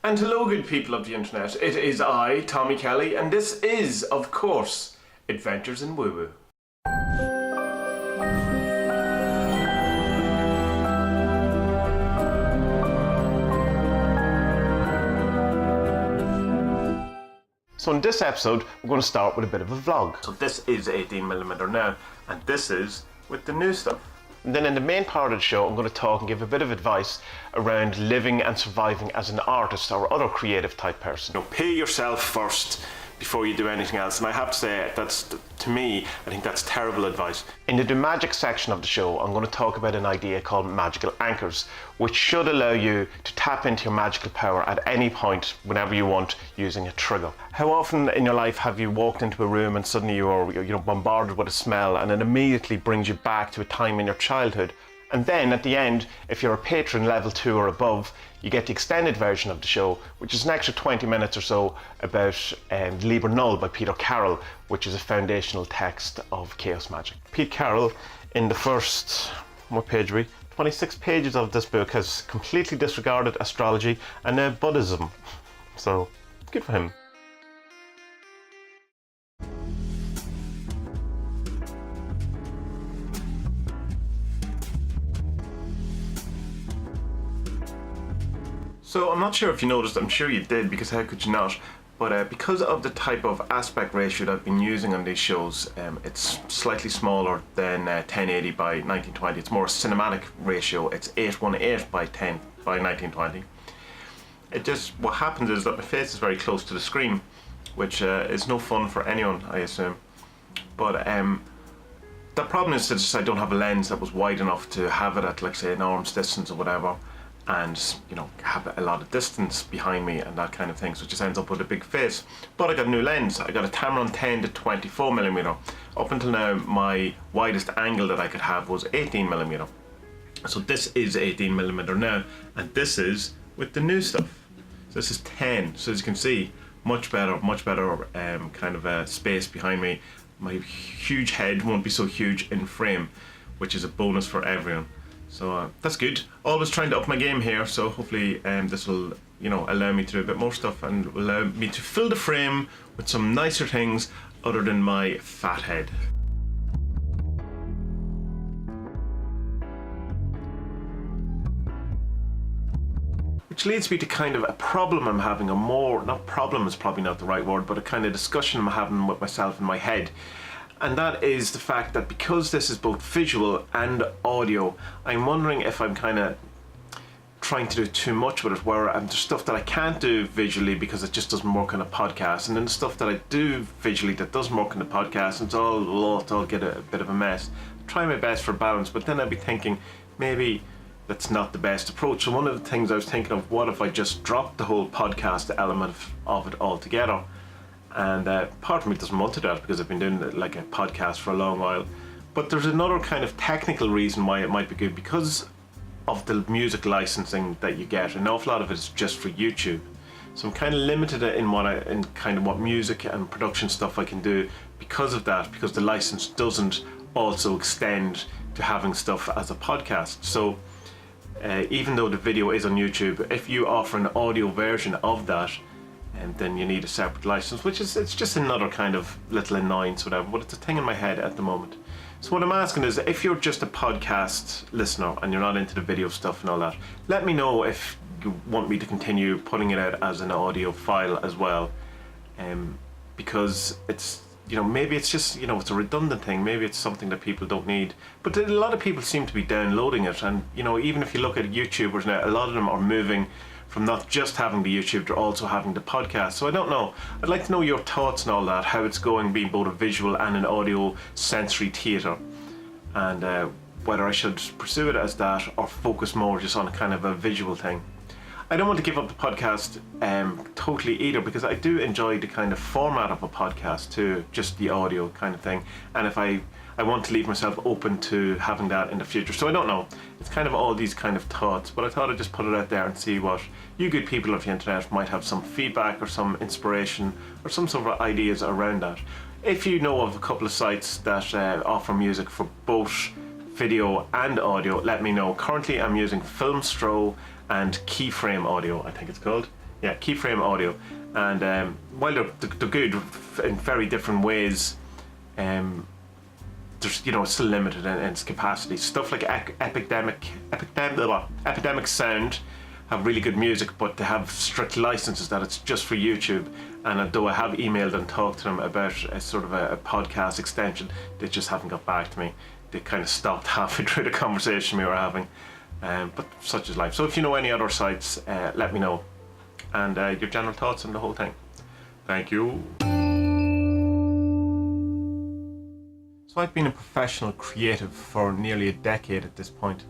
And hello good people of the internet, it is I, Tommy Kelly, and this is, of course, Adventures in Woo Woo. So in this episode, we're going to start with a bit of a vlog. So this is 18mm now, and this is with the new stuff. And then in the main part of the show, I'm going to talk and give a bit of advice around living and surviving as an artist or other creative type person. Pay yourself first before you do anything else. And I have to say, that's, to me, I think that's terrible advice. In the magic section of the show, I'm going to talk about an idea called Magick Anchors, which should allow you to tap into your magical power at any point, whenever you want, using a trigger. How often in your life have you walked into a room and suddenly you're bombarded with a smell, and it immediately brings you back to a time in your childhood? And then at the end, if you're a patron level 2 or above, you get the extended version of the show, which is an extra 20 minutes or so about Liber Null by Peter Carroll, which is a foundational text of chaos magic. Pete Carroll, in the first, what page are we? 26 pages of this book, has completely disregarded astrology and now Buddhism. So, good for him. So I'm not sure if you noticed, I'm sure you did, because how could you not? But because of the type of aspect ratio that I've been using on these shows, it's slightly smaller than 1080 by 1920. It's more a cinematic ratio. It's 818 by 1920. It just, what happens is that my face is very close to the screen, which is no fun for anyone, I assume. But the problem is that I don't have a lens that was wide enough to have it at, like, say, an arm's distance or whatever, and have a lot of distance behind me and that kind of thing, so it just ends up with a big face. But I got a new lens. I got a Tamron 10 to 24mm. Up until now, my widest angle that I could have was 18mm. So this is 18mm now, and this is with the new stuff. So this is 10. So as you can see, much better kind of space behind me. My huge head won't be so huge in frame, which is a bonus for everyone. So that's good. Always trying to up my game here, so hopefully this will, allow me to do a bit more stuff and will allow me to fill the frame with some nicer things other than my fat head. Which leads me to kind of a problem I'm having, not problem is probably not the right word, but a kind of discussion I'm having with myself in my head. And that is the fact that because this is both visual and audio, I'm wondering if I'm kind of trying to do too much with it, where there's stuff that I can't do visually because it just doesn't work on a podcast, and then the stuff that I do visually that doesn't work on the podcast, and it's all get a bit of a mess. I try my best for balance, but then I'd be thinking maybe that's not the best approach. So one of the things I was thinking of, what if I just dropped the whole podcast element of it altogether? And part of me doesn't want to do that because I've been doing like a podcast for a long while. But there's another kind of technical reason why it might be good, because of the music licensing that you get. An awful lot of it is just for YouTube. So I'm kind of limited in what music and production stuff I can do because of that, because the license doesn't also extend to having stuff as a podcast. So even though the video is on YouTube, if you offer an audio version of that, and then you need a separate license, which is, it's just another kind of little annoyance, whatever, but it's a thing in my head at the moment. So what I'm asking is, if you're just a podcast listener and you're not into the video stuff and all that, let me know if you want me to continue putting it out as an audio file as well, because it's, maybe it's just, it's a redundant thing, maybe it's something that people don't need, but a lot of people seem to be downloading it, and even if you look at YouTubers now, a lot of them are moving from not just having the YouTube, they're also having the podcast. So I don't know, I'd like to know your thoughts and all that, how it's going being both a visual and an audio sensory theatre, and whether I should pursue it as that or focus more just on a kind of a visual thing. I don't want to give up the podcast totally either, because I do enjoy the kind of format of a podcast too, just the audio kind of thing, and if I want to leave myself open to having that in the future. So I don't know, it's kind of all these kind of thoughts, but I thought I'd just put it out there and see what you good people of the internet might have some feedback or some inspiration or some sort of ideas around that. If you know of a couple of sites that offer music for both video and audio, let me know. Currently I'm using Filmstro and Keyframe Audio, I think it's called. Yeah, keyframe audio. And while they're good in very different ways, there's, it's still limited in its capacity. Stuff like Epidemic Sound have really good music, but they have strict licenses that it's just for YouTube. And though I have emailed and talked to them about a sort of a podcast extension, they just haven't got back to me. They kind of stopped halfway through the conversation we were having. But such is life. So if you know any other sites, let me know. And your general thoughts on the whole thing. Thank you. So I've been a professional creative for nearly a decade at this point.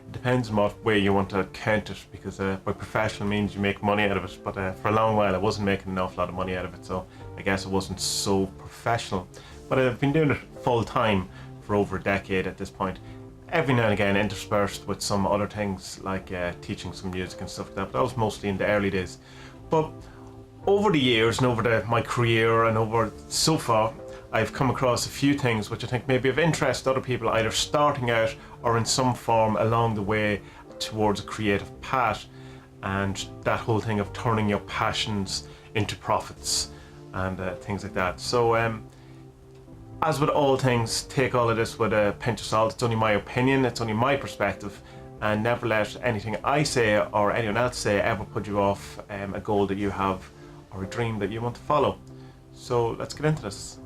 It depends on what way you want to count it, because by professional means you make money out of it, but for a long while I wasn't making an awful lot of money out of it, so I guess it wasn't so professional. But I've been doing it full time for over a decade at this point. Every now and again interspersed with some other things like teaching some music and stuff like that, but that was mostly in the early days. But over the years and over my career and over so far, I've come across a few things which I think may be of interest to other people, either starting out or in some form along the way towards a creative path, and that whole thing of turning your passions into profits and things like that. So as with all things, take all of this with a pinch of salt. It's only my opinion, it's only my perspective, and never let anything I say or anyone else say ever put you off a goal that you have or a dream that you want to follow. So let's get into this.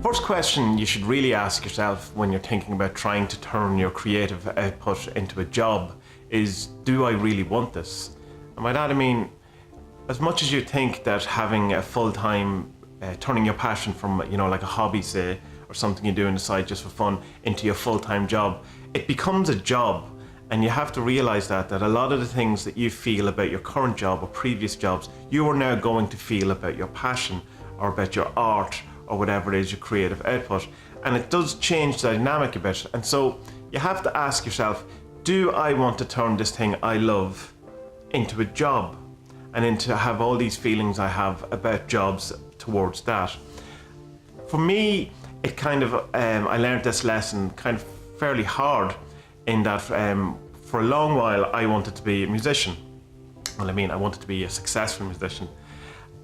First question you should really ask yourself when you're thinking about trying to turn your creative output into a job is, do I really want this? And by that I mean, as much as you think that having a full-time, turning your passion from, like a hobby, say, or something you do on the side just for fun, into your full-time job, it becomes a job. And you have to realize that a lot of the things that you feel about your current job or previous jobs, you are now going to feel about your passion or about your art or whatever it is, your creative output. And it does change the dynamic a bit. And so you have to ask yourself, do I want to turn this thing I love into a job? And then to have all these feelings I have about jobs towards that. For me, it kind of, I learned this lesson kind of fairly hard, in that for a long while I wanted to be a musician. Well, I wanted to be a successful musician.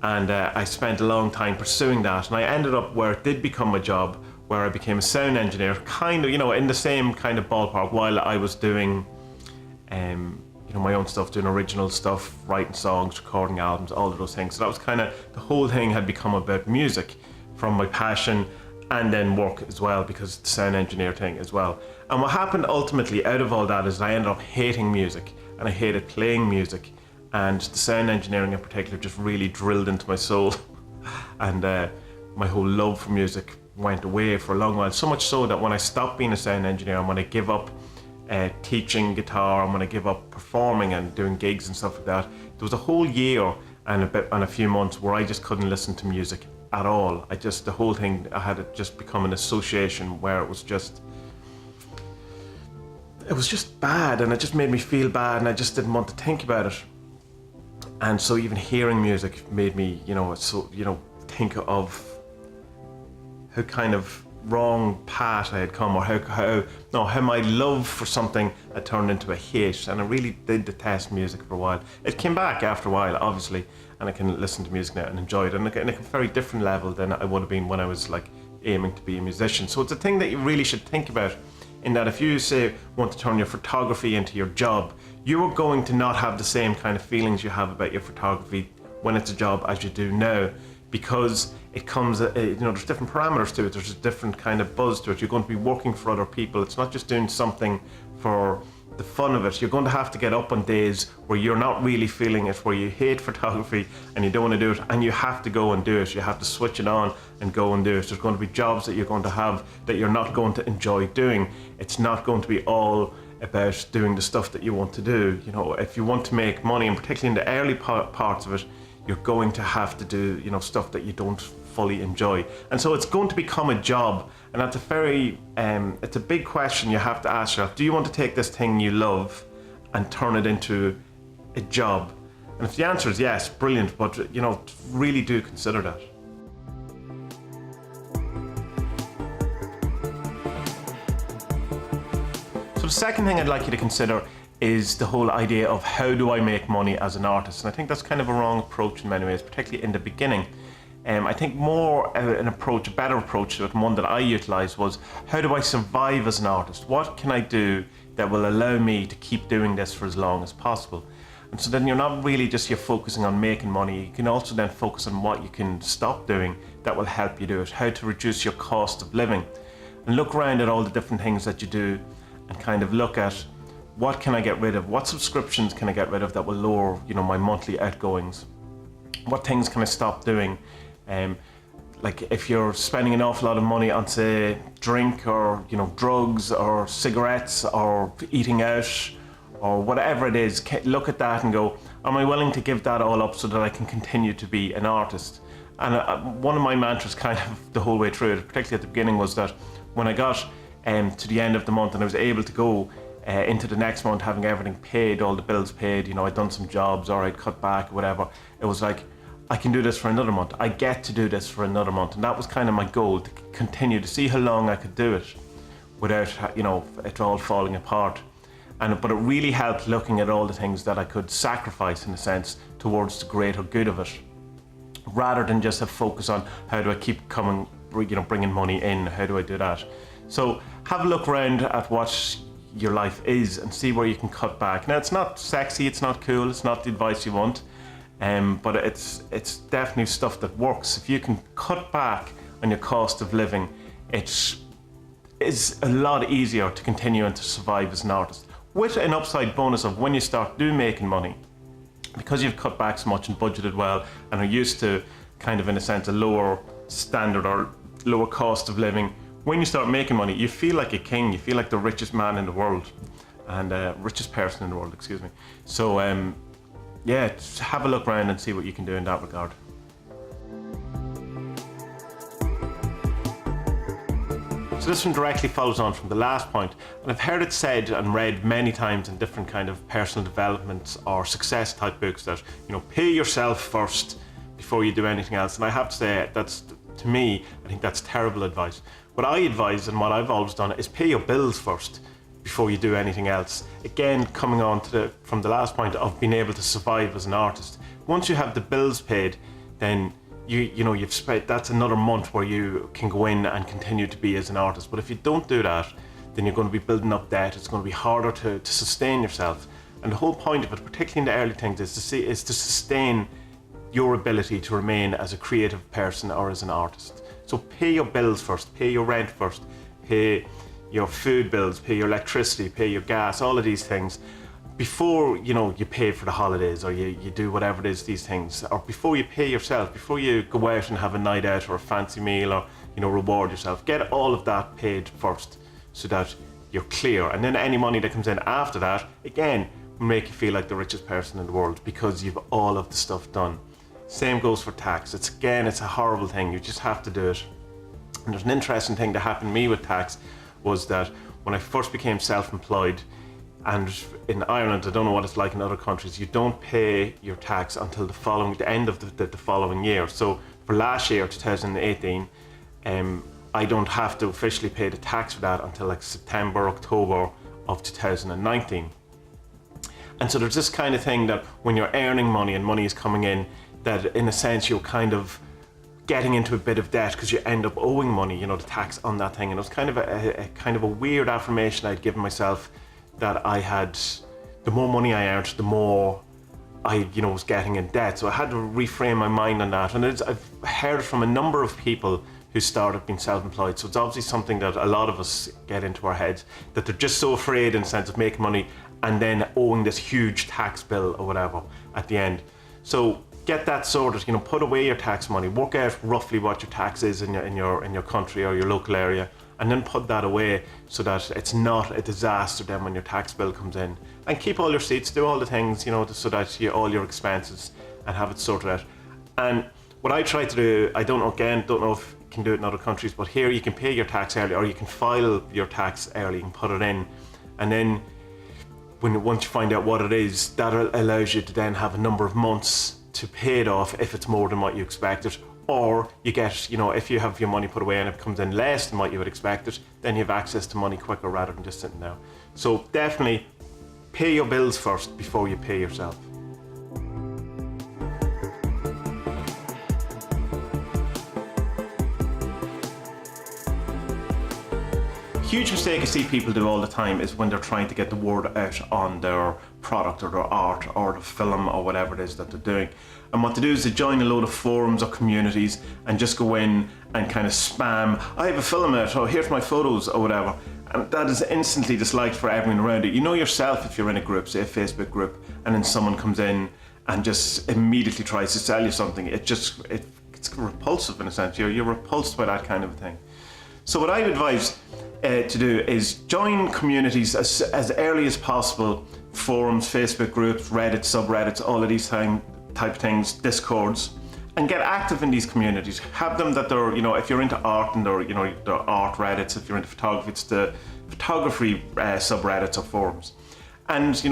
And I spent a long time pursuing that. And I ended up where it did become a job, where I became a sound engineer, kind of, in the same kind of ballpark, while I was doing my own stuff, doing original stuff, writing songs, recording albums, all of those things. So that was kind of, the whole thing had become about music from my passion, and then work as well, because the sound engineer thing as well. And what happened ultimately out of all that is I ended up hating music, and I hated playing music, and the sound engineering in particular just really drilled into my soul. And my whole love for music went away for a long while, so much so that when I stopped being a sound engineer and when I give up teaching guitar and when I give up performing and doing gigs and stuff like that, there was a whole year and a few months where I just couldn't listen to music at all. The whole thing, I had it just become an association where it was just bad, and it just made me feel bad, and I just didn't want to think about it. And so even hearing music made me, think of how kind of wrong path I had come, or how my love for something had turned into a hate. And I really did detest music for a while. It came back after a while, obviously, and I can listen to music now and enjoy it, and at a very different level than I would have been when I was like aiming to be a musician. So it's a thing that you really should think about, in that if you say want to turn your photography into your job, you are going to not have the same kind of feelings you have about your photography when it's a job as you do now, because it comes, there's different parameters to it, there's a different kind of buzz to it. You're going to be working for other people. It's not just doing something for the fun of it. You're going to have to get up on days where you're not really feeling it, where you hate photography and you don't want to do it, and you have to go and do it. You have to switch it on and go and do it. There's going to be jobs that you're going to have that you're not going to enjoy doing. It's not going to be all about doing the stuff that you want to do. If you want to make money, and particularly in the early parts of it, you're going to have to do, stuff that you don't fully enjoy. And so it's going to become a job. And that's it's a big question you have to ask yourself. Do you want to take this thing you love and turn it into a job? And if the answer is yes, brilliant, but really do consider that. So the second thing I'd like you to consider is the whole idea of how do I make money as an artist? And I think that's kind of a wrong approach in many ways, particularly in the beginning. I think more a better approach to it, and one that I utilised, was how do I survive as an artist? What can I do that will allow me to keep doing this for as long as possible? And so then you're not really just you're focusing on making money, you can also then focus on what you can stop doing that will help you do it, how to reduce your cost of living. And look around at all the different things that you do and kind of look at what can I get rid of, what subscriptions can I get rid of that will lower, my monthly outgoings? What things can I stop doing? Like if you're spending an awful lot of money on, say, drink or drugs or cigarettes or eating out or whatever it is, look at that and go, am I willing to give that all up so that I can continue to be an artist? And one of my mantras kind of the whole way through it, particularly at the beginning, was that when I got to the end of the month and I was able to go into the next month having everything paid, all the bills paid, I'd done some jobs or I'd cut back or whatever, it was like, I can do this for another month. I get to do this for another month. And that was kind of my goal, to continue to see how long I could do it without, it all falling apart. But it really helped looking at all the things that I could sacrifice, in a sense, towards the greater good of it, rather than just have focus on how do I keep bringing money in, how do I do that? So have a look around at what your life is and see where you can cut back. Now, it's not sexy, it's not cool, it's not the advice you want. But it's definitely stuff that works. If you can cut back on your cost of living, it is a lot easier to continue and to survive as an artist. With an upside bonus of when you start making money, because you've cut back so much and budgeted well and are used to kind of, in a sense, a lower standard or lower cost of living, when you start making money, you feel like a king, you feel like the richest man in the world, and richest person in the world, excuse me. So yeah, just have a look around and see what you can do in that regard. So this one directly follows on from the last point, and I've heard it said and read many times in different kind of personal development or success type books that, pay yourself first before you do anything else. And I have to say, that's, to me, I think that's terrible advice. What I advise and what I've always done is pay your bills first before you do anything else. Again, coming on to from the last point of being able to survive as an artist. Once you have the bills paid, then you've spent, that's another month where you can go in and continue to be as an artist. But if you don't do that, then you're going to be building up debt. It's going to be harder to sustain yourself. And the whole point of it, particularly in the early things, is to sustain your ability to remain as a creative person or as an artist. So pay your bills first, pay your rent first, pay your food bills, pay your electricity, pay your gas, all of these things before you pay for the holidays or you do whatever it is, these things, or before you pay yourself, before you go out and have a night out or a fancy meal or reward yourself. Get all of that paid first so that you're clear, and then any money that comes in after that, again, will make you feel like the richest person in the world because you've all of the stuff done. Same goes for tax. It's a horrible thing. You just have to do it. And there's an interesting thing that happened to me with tax, was that when I first became self-employed, and in Ireland, I don't know what it's like in other countries, you don't pay your tax until the end of the following year. So for last year, 2018, I don't have to officially pay the tax for that until like September, October of 2019. And so there's this kind of thing that when you're earning money and money is coming in, that in a sense you're kind of getting into a bit of debt because you end up owing money, the tax on that thing. And it was kind of a weird affirmation I'd given myself, that I had, the more money I earned, the more I was getting in debt. So I had to reframe my mind on that. And I've heard from a number of people who started being self-employed. So it's obviously something that a lot of us get into our heads, that they're just so afraid in the sense of making money and then owing this huge tax bill or whatever at the end. So get that sorted, put away your tax money, work out roughly what your tax is in your country or your local area, and then put that away so that it's not a disaster then when your tax bill comes in. And keep all your receipts, do all the things, so that all your expenses, and have it sorted out. And what I try to do, I don't know if you can do it in other countries, but here you can pay your tax early, or you can file your tax early, you can put it in, and then once you find out what it is, that allows you to then have a number of months to pay it off if it's more than what you expected, or you get, if you have your money put away and it comes in less than what you would expect it, then you have access to money quicker rather than just sitting down. So definitely pay your bills first before you pay yourself. Huge mistake I see people do all the time is when they're trying to get the word out on their product or their art or the film or whatever it is that they're doing. And what they do is they join a load of forums or communities and just go in and kind of spam, I have a film out, or here's my photos or whatever. And that is instantly disliked for everyone around it. You know yourself if you're in a group, say a Facebook group, and then someone comes in and just immediately tries to sell you something. It's repulsive in a sense. You're repulsed by that kind of thing. So what I would advise to do is join communities as early as possible, forums, Facebook groups, Reddit, subreddits, all of these type of things, Discords, and get active in these communities. Have them that they're, if you're into art and they're art Reddits, if you're into photography, it's the photography subreddits or forums. And,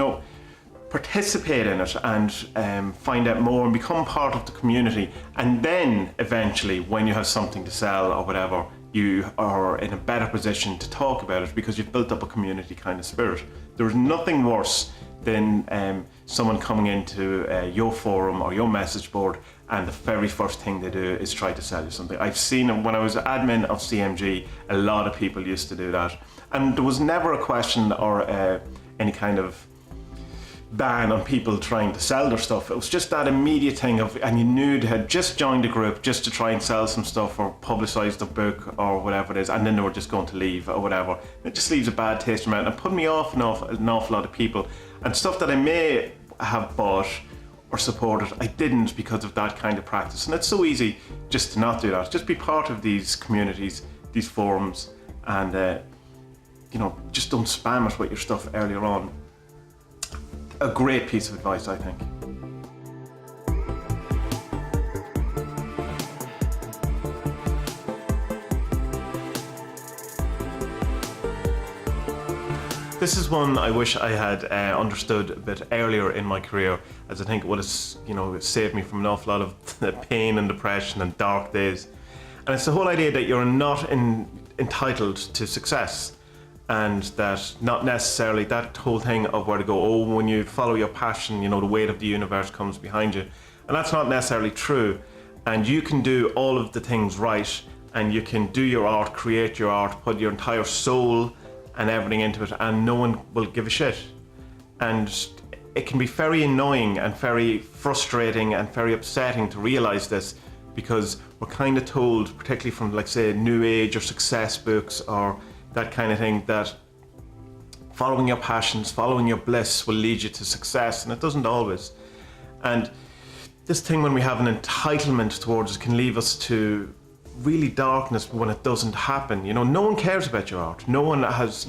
participate in it and find out more and become part of the community. And then eventually, when you have something to sell or whatever, you are in a better position to talk about it because you've built up a community kind of spirit. There's nothing worse than someone coming into your forum or your message board and the very first thing they do is try to sell you something. I've seen it when I was admin of CMG, a lot of people used to do that. And there was never a question or any kind of ban on people trying to sell their stuff. It was just that immediate thing of, and you knew they had just joined a group just to try and sell some stuff or publicise the book or whatever it is, and then they were just going to leave or whatever. It just leaves a bad taste in my mouth and put me off an awful lot of people. And stuff that I may have bought or supported, I didn't because of that kind of practice. And it's so easy just to not do that. Just be part of these communities, these forums, and just don't spam it with your stuff earlier on. A great piece of advice, I think. This is one I wish I had understood a bit earlier in my career, as I think it would have, saved me from an awful lot of pain and depression and dark days. And it's the whole idea that you're not entitled to success. And that not necessarily that whole thing of where to go, when you follow your passion, the weight of the universe comes behind you. And that's not necessarily true. And you can do all of the things right, and you can do your art, create your art, put your entire soul and everything into it, and no one will give a shit. And it can be very annoying and very frustrating and very upsetting to realize this, because we're kind of told, particularly from, like, say, New Age or success books or that kind of thing, that following your passions, following your bliss will lead you to success, and it doesn't always. And this thing, when we have an entitlement towards it, can leave us to really darkness when it doesn't happen. No one cares about your art. No one has,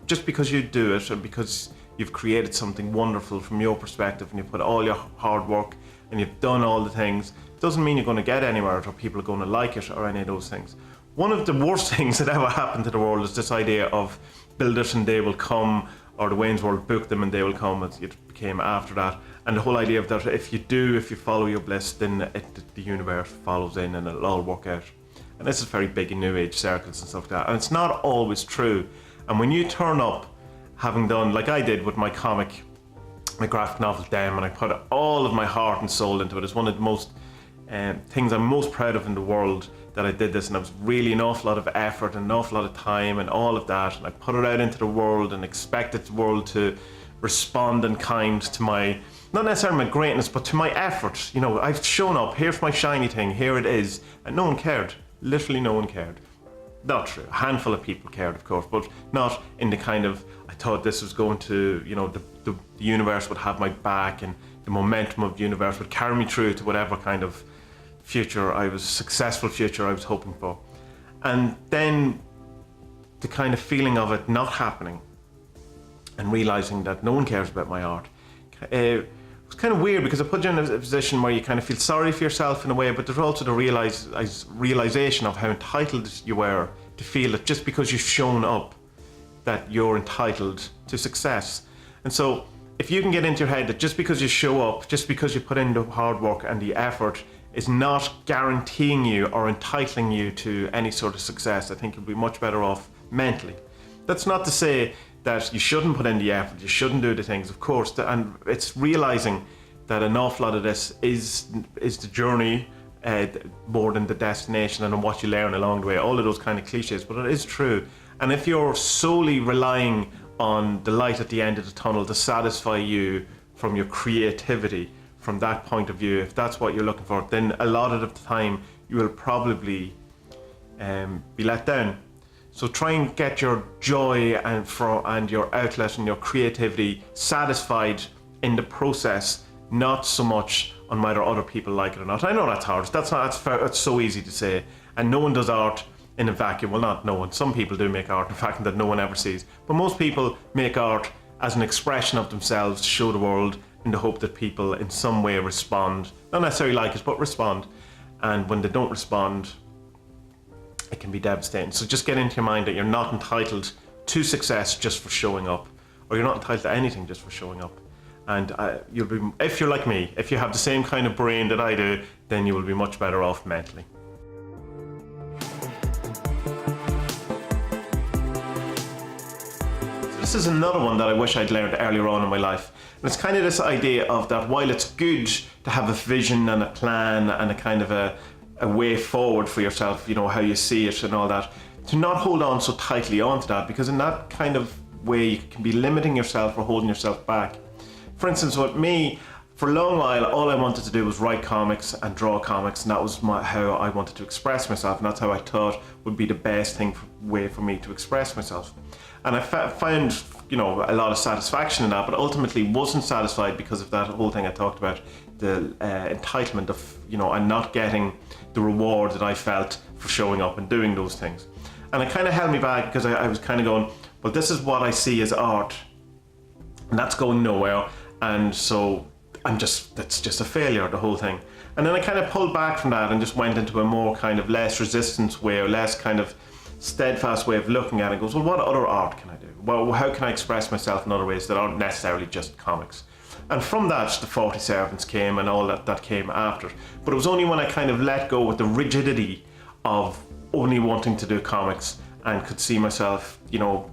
just because you do it and because you've created something wonderful from your perspective and you put all your hard work and you've done all the things, doesn't mean you're going to get anywhere or people are going to like it or any of those things. One of the worst things that ever happened to the world is this idea of build it and they will come, or the Wayne's World, book them and they will come, as it became after that. And the whole idea of that, if you follow your bliss, then the universe follows in and it'll all work out. And this is very big in New Age circles and stuff like that. And it's not always true. And when you turn up, having done, like I did with my graphic novel Dem, and I put all of my heart and soul into it, it's one of the most things I'm most proud of in the world, that I did this, and it was really an awful lot of effort and an awful lot of time and all of that, and I put it out into the world and expected the world to respond in kind to my, not necessarily my greatness, but to my effort. I've shown up, here's my shiny thing, here it is, and no one cared. Literally no one cared. Not true, a handful of people cared, of course, but not in the kind of, I thought this was going to, the universe would have my back and the momentum of the universe would carry me through to whatever kind of successful future I was hoping for. And then the kind of feeling of it not happening and realizing that no one cares about my art, it was kind of weird, because it put you in a position where you kind of feel sorry for yourself in a way, but there's also the realization of how entitled you were to feel that just because you've shown up, that you're entitled to success. And so if you can get into your head that just because you show up, just because you put in the hard work and the effort, is not guaranteeing you or entitling you to any sort of success. I think you'll be much better off mentally. That's not to say that you shouldn't put in the effort, you shouldn't do the things, of course, and it's realizing that an awful lot of this is the journey more than the destination and what you learn along the way, all of those kind of cliches, but it is true. And if you're solely relying on the light at the end of the tunnel to satisfy you from your creativity, from that point of view, if that's what you're looking for, then a lot of the time you will probably be let down. So try and get your joy and your outlet and your creativity satisfied in the process, not so much on whether other people like it or not. I know that's hard. That's so easy to say. And no one does art in a vacuum. Well, not no one. Some people do make art in a vacuum that no one ever sees. But most people make art as an expression of themselves to show the world in the hope that people in some way respond. Not necessarily like it, but respond. And when they don't respond, it can be devastating. So just get into your mind that you're not entitled to success just for showing up, or you're not entitled to anything just for showing up. And you'll be, if you're like me, if you have the same kind of brain that I do, then you will be much better off mentally. This is another one that I wish I'd learned earlier on in my life. And it's kind of this idea of that while it's good to have a vision and a plan and a kind of a way forward for yourself, you know, how you see it and all that, to not hold on so tightly onto that, because in that kind of way you can be limiting yourself or holding yourself back. For instance, with me, for a long while, all I wanted to do was write comics and draw comics, and that was how I wanted to express myself, and that's how I thought would be the best way for me to express myself. And I found, you know, a lot of satisfaction in that, but ultimately wasn't satisfied because of that whole thing I talked about, the entitlement of, you know, and not getting the reward that I felt for showing up and doing those things. And it kind of held me back because I was kind of going, well, this is what I see as art, and that's going nowhere. And so that's just a failure, the whole thing. And then I kind of pulled back from that and just went into a more kind of less resistance way, or less kind of steadfast way of looking at it. And goes, well, what other art can I do? Well, how can I express myself in other ways that aren't necessarily just comics? And from that, the 40 Servants came and all that came after. But it was only when I kind of let go with the rigidity of only wanting to do comics and could see myself, you know,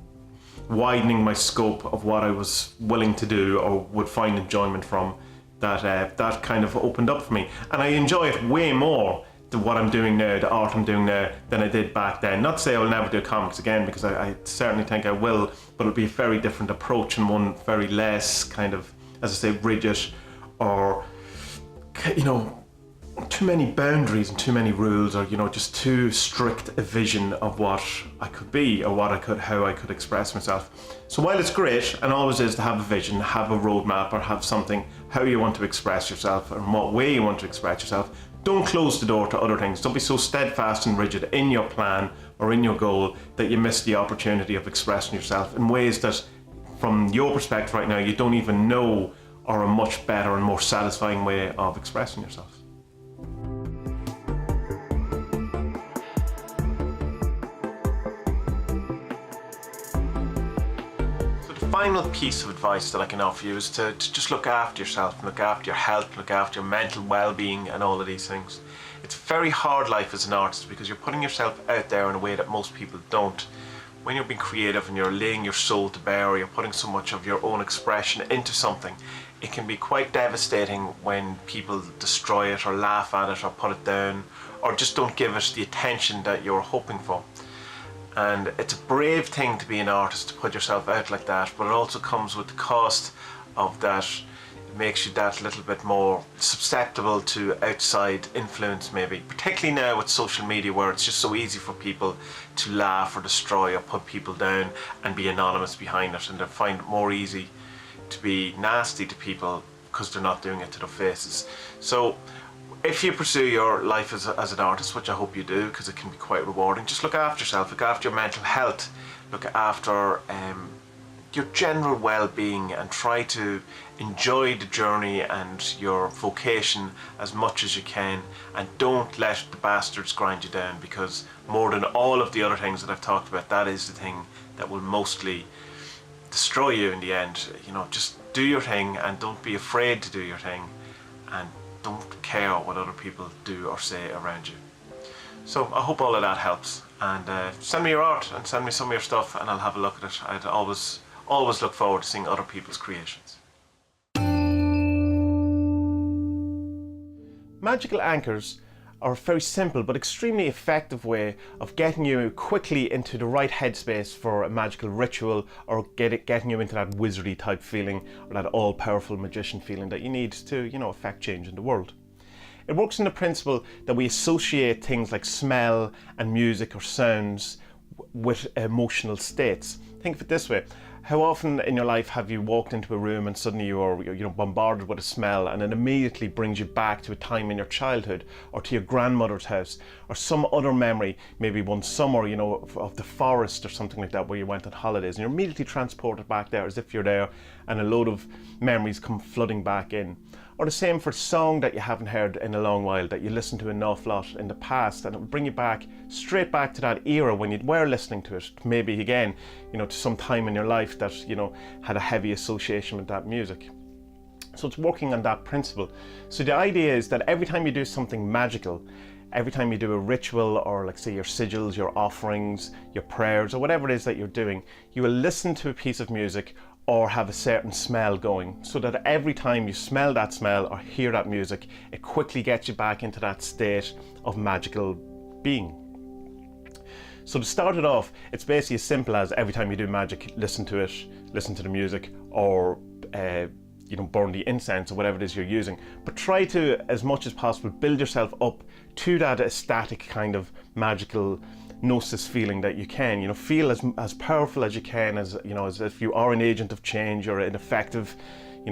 widening my scope of what I was willing to do or would find enjoyment from, that kind of opened up for me. And I enjoy it way more, what I'm doing now, the art I'm doing now, than I did back then. Not to say I'll never do comics again, because I certainly think I will, but it'll be a very different approach and one very less kind of, as I say, rigid, or, you know, too many boundaries and too many rules, or, you know, just too strict a vision of what I could be or how I could express myself. So while it's great and always is to have a vision, have a roadmap, or have something, how you want to express yourself and what way you want to express yourself, don't close the door to other things. Don't be so steadfast and rigid in your plan or in your goal that you miss the opportunity of expressing yourself in ways that, from your perspective right now, you don't even know are a much better and more satisfying way of expressing yourself. Final piece of advice that I can offer you is to just look after yourself, look after your health, look after your mental well-being and all of these things. It's a very hard life as an artist because you're putting yourself out there in a way that most people don't. When you're being creative and you're laying your soul to bear, or you're putting so much of your own expression into something, it can be quite devastating when people destroy it or laugh at it or put it down or just don't give it the attention that you're hoping for. And it's a brave thing to be an artist, to put yourself out like that, but it also comes with the cost of that. It makes you that little bit more susceptible to outside influence, maybe, particularly now with social media, where it's just so easy for people to laugh or destroy or put people down and be anonymous behind it, and they find it more easy to be nasty to people because they're not doing it to their faces. So if you pursue your life as an artist, which I hope you do, because it can be quite rewarding, just look after yourself, look after your mental health, look after your general well-being, and try to enjoy the journey and your vocation as much as you can, and don't let the bastards grind you down, because more than all of the other things that I've talked about, that is the thing that will mostly destroy you in the end. You know, just do your thing and don't be afraid to do your thing, and don't care what other people do or say around you. So I hope all of that helps, and send me your art and send me some of your stuff and I'll have a look at it. I'd always look forward to seeing other people's creations. Magical anchors are a very simple but extremely effective way of getting you quickly into the right headspace for a magical ritual, or getting you into that wizardy type feeling or that all-powerful magician feeling that you need to, affect change in the world. It works on the principle that we associate things like smell and music or sounds with emotional states. Think of it this way. How often in your life have you walked into a room and suddenly you're bombarded with a smell, and it immediately brings you back to a time in your childhood or to your grandmother's house or some other memory, maybe one summer, of the forest or something like that where you went on holidays, and you're immediately transported back there as if you're there, and a load of memories come flooding back in. Or the same for a song that you haven't heard in a long while, that you listened to an awful lot in the past, and it will bring you back, straight back to that era when you were listening to it, maybe again, to some time in your life that, had a heavy association with that music. So it's working on that principle. So the idea is that every time you do something magical, every time you do a ritual, or like say your sigils, your offerings, your prayers, or whatever it is that you're doing, you will listen to a piece of music or have a certain smell going, so that every time you smell that smell or hear that music, it quickly gets you back into that state of magical being. So to start it off, it's basically as simple as every time you do magic, listen to it, listen to the music, or burn the incense or whatever it is you're using. But try to, as much as possible, build yourself up to that ecstatic kind of magical gnosis feeling that you can. Feel as powerful as you can, as if you are an agent of change or an effective,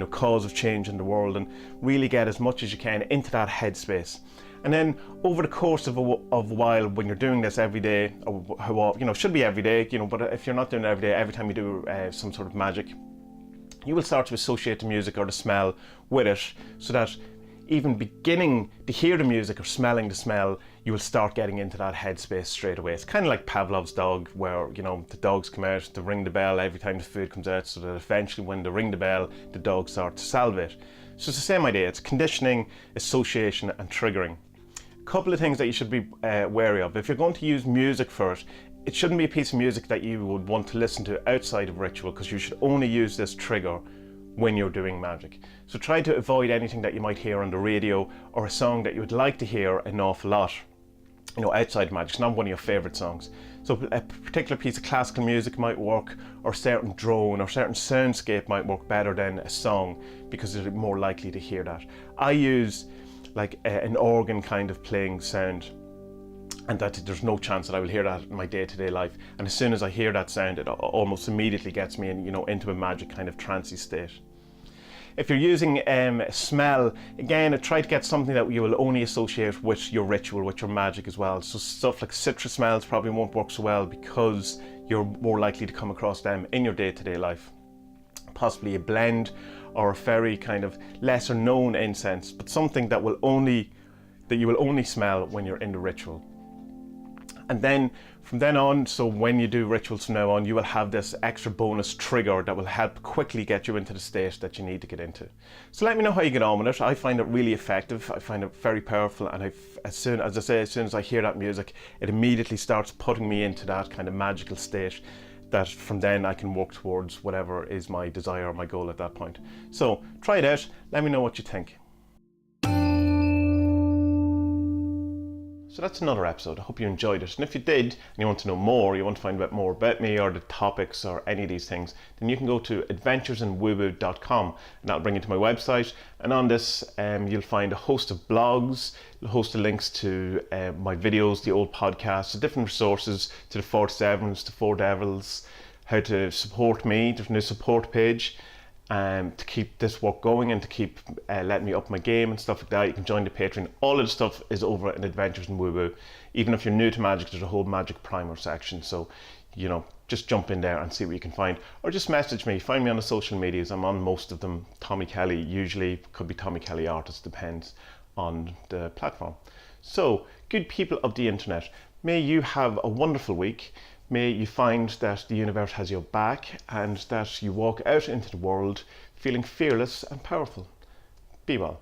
cause of change in the world, and really get as much as you can into that headspace. And then over the course of a while, when you're doing this every day, or should be every day, but if you're not doing it every day, every time you do some sort of magic, you will start to associate the music or the smell with it, so that even beginning to hear the music or smelling the smell, you will start getting into that headspace straight away. It's kind of like Pavlov's dog, where the dogs come out to ring the bell every time the food comes out, so that eventually when they ring the bell, the dogs start to salivate. So it's the same idea. It's conditioning, association, and triggering. A couple of things that you should be wary of. If you're going to use music for it, it shouldn't be a piece of music that you would want to listen to outside of ritual, because you should only use this trigger when you're doing magic. So try to avoid anything that you might hear on the radio, or a song that you would like to hear an awful lot, outside magic. It's not one of your favorite songs. So a particular piece of classical music might work, or a certain drone or certain soundscape might work better than a song, because you're more likely to hear that. I use like an organ kind of playing sound, and that there's no chance that I will hear that in my day-to-day life. And as soon as I hear that sound, it almost immediately gets me in, into a magic kind of trancey state. If you're using smell, again, try to get something that you will only associate with your ritual, with your magic as well. So stuff like citrus smells probably won't work so well, because you're more likely to come across them in your day-to-day life. Possibly a blend, or a very kind of lesser known incense, but something that you will only smell when you're in the ritual. And then from then on, so when you do rituals from now on, you will have this extra bonus trigger that will help quickly get you into the state that you need to get into. So let me know how you get on with it. I find it really effective. I find it very powerful, and as soon as I hear that music, it immediately starts putting me into that kind of magical state, that from then I can work towards whatever is my desire or my goal at that point. So try it out. Let me know what you think. So that's another episode. I hope you enjoyed it. And if you did, and you want to know more, you want to find out more about me or the topics or any of these things, then you can go to adventuresinwoowoo.com, and that'll bring you to my website. And on this, you'll find a host of blogs, a host of links to my videos, the old podcasts, the different resources, to the 47s, to Four Devils, how to support me. There's a new support page. To keep this work going and to keep letting me up my game and stuff like that. You can join the Patreon. All of the stuff is over in Adventures in Woo Woo. Even if you're new to magic, there's a whole magic primer section, so just jump in there and see what you can find, or just message me. Find me on the social medias. I'm on most of them. Tommy Kelly, usually, could be Tommy Kelly Artist, depends on the platform. So good people of the internet, may you have a wonderful week. May you find that the universe has your back, and that you walk out into the world feeling fearless and powerful. Be well.